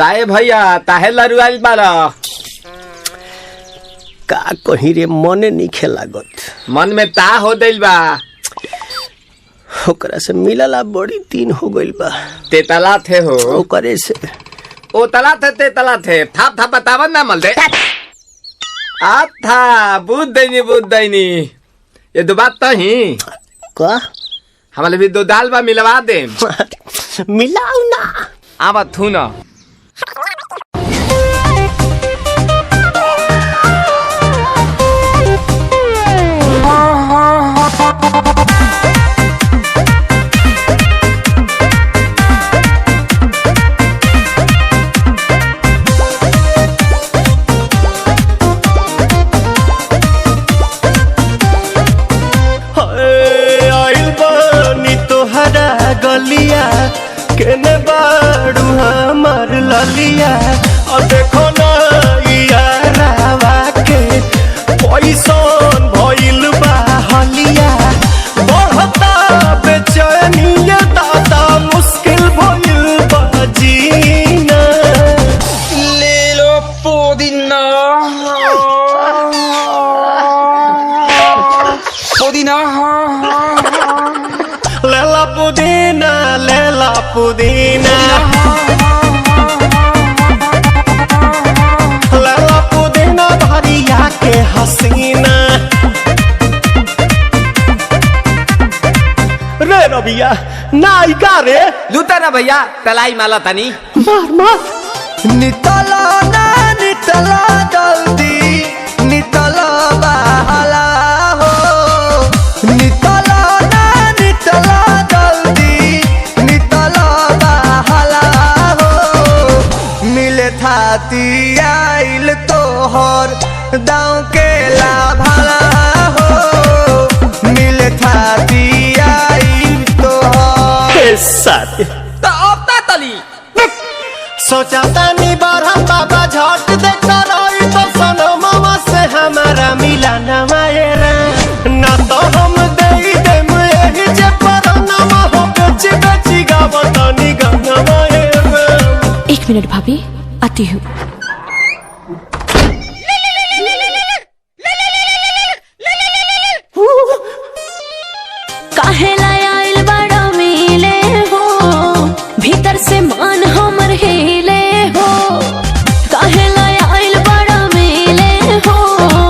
ताए भैया ताहे लरुआल बारा का कहीं रे मने नहीं लागत। मन में ता हो दिल बा ओकरा से मिलला बड़ी दिन हो गइल बा। ते तला थे हो ओकरे से ओ तला थे ते तला थे थाप थाप बतावन ना मल दे आ था बुद्ध दैनी ये दो बात तो ही का हमारे भी दो दाल बा मिलवा दे मिलाऊ ना आवा थू ना गलिया केने बाड़ू हमार ललिया और देखो ना यारावा के पैसन भइल बा हलिया बढ़ता बेचैनिया दादा मुश्किल भइल बा जीना ले लो पुदीना पुदीना लेला पुदीना लेला पुदीना लेला पुदीना भरिया के हसीना रे रबिया नायिका रे लूटा ना भैया तलाई माला तनी मार मार नितला ना नितला जल्दी नितला बहाला हो नितला नितला जल्दी नितला बहाला हो मिले थाती आइल तोहर दाँव के लाभाला हो मिले थाती आइल तोहर साथी तो अब ता तली सोचा तानी बारह बाबा झट देखता रही तो सनमवा से हमारा मिला न मायरा ना तो हम दे देम यही जे परनमा हो बेची बेची गावत नी गंगा मायरा। 1 मिनट भाभी आती हूँ।